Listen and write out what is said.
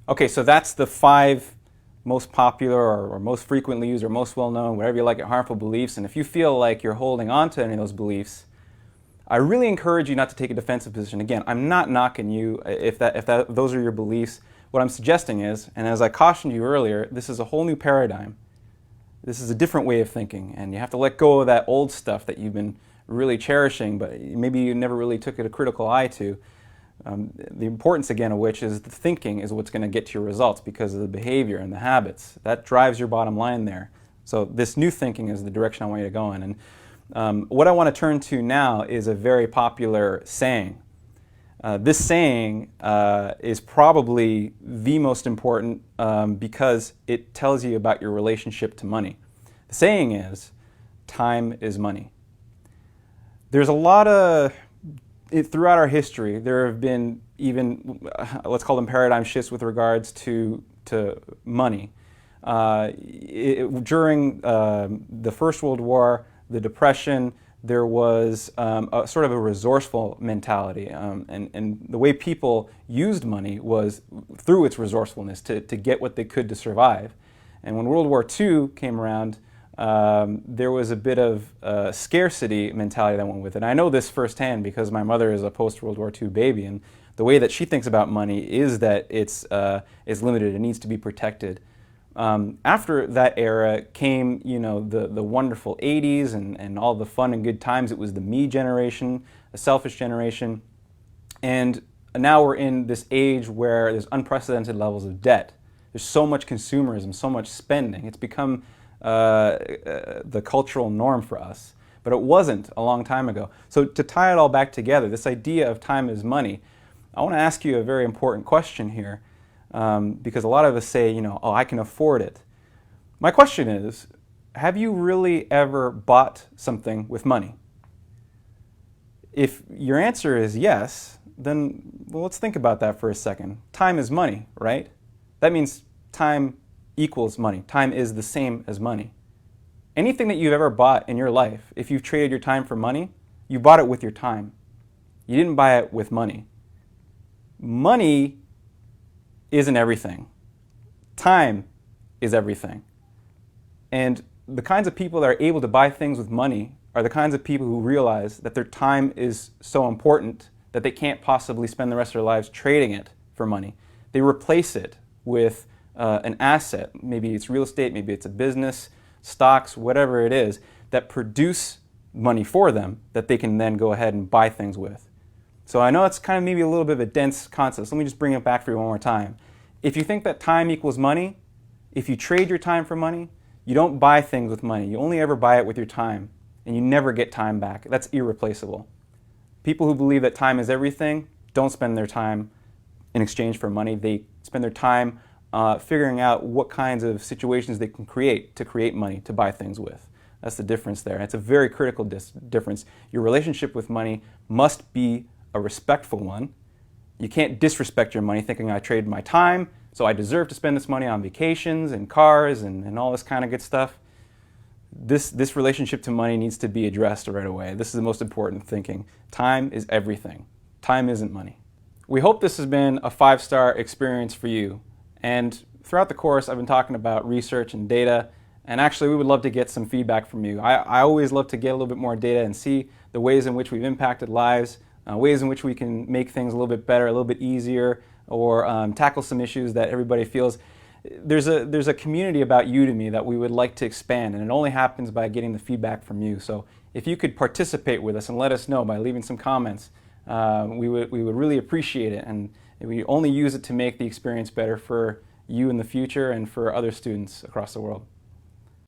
Okay, so that's the 5 most popular or most frequently used or most well-known, whatever you like it, harmful beliefs. And if you feel like you're holding on to any of those beliefs, I really encourage you not to take a defensive position. Again, I'm not knocking you if those are your beliefs. What I'm suggesting is, and as I cautioned you earlier, this is a whole new paradigm. This is a different way of thinking, and you have to let go of that old stuff that you've been really cherishing, but maybe you never really took it a critical eye to. The importance, again, of which is the thinking is what's going to get to your results because of the behavior and the habits. That drives your bottom line there. So this new thinking is the direction I want you to go in. And what I want to turn to now is a very popular saying. This saying is probably the most important because it tells you about your relationship to money. The saying is, time is money. There's a lot of, throughout our history, there have been even, let's call them paradigm shifts with regards to money. During the First World War, the Depression, there was a sort of a resourceful mentality, and the way people used money was through its resourcefulness to get what they could to survive. And when World War II came around, there was a bit of scarcity mentality that went with it. And I know this firsthand because my mother is a post-World War II baby, and the way that she thinks about money is that it's limited, it needs to be protected. After that era came, the wonderful 80s and all the fun and good times. It was the me generation, the selfish generation. And now we're in this age where there's unprecedented levels of debt. There's so much consumerism, so much spending. It's become the cultural norm for us. But it wasn't a long time ago. So to tie it all back together, this idea of time is money, I want to ask you a very important question here. Because a lot of us say, oh, I can afford it. My question is, have you really ever bought something with money? If your answer is yes, then well, let's think about that for a second. Time is money, right? That means time equals money. Time is the same as money. Anything that you've ever bought in your life, if you've traded your time for money, you bought it with your time. You didn't buy it with money. Money isn't everything. Time is everything. And the kinds of people that are able to buy things with money are the kinds of people who realize that their time is so important that they can't possibly spend the rest of their lives trading it for money. They replace it with an asset. Maybe it's real estate, maybe it's a business, stocks, whatever it is, that produce money for them that they can then go ahead and buy things with. So I know it's kind of maybe a little bit of a dense concept. So let me just bring it back for you one more time. If you think that time equals money, if you trade your time for money, you don't buy things with money. You only ever buy it with your time, and you never get time back. That's irreplaceable. People who believe that time is everything don't spend their time in exchange for money. They spend their time figuring out what kinds of situations they can create to create money to buy things with. That's the difference there. It's a very critical difference. Your relationship with money must be a respectful one. You can't disrespect your money thinking I traded my time, so I deserve to spend this money on vacations and cars and all this kind of good stuff. This relationship to money needs to be addressed right away. This is the most important thinking. Time is everything. Time isn't money. We hope this has been a 5-star experience for you. And throughout the course, I've been talking about research and data, and actually we would love to get some feedback from you. I always love to get a little bit more data and see the ways in which we've impacted lives, ways in which we can make things a little bit better, a little bit easier, or tackle some issues that everybody feels. There's a community about Udemy that we would like to expand, and it only happens by getting the feedback from you. So if you could participate with us and let us know by leaving some comments, we would really appreciate it, and we only use it to make the experience better for you in the future and for other students across the world.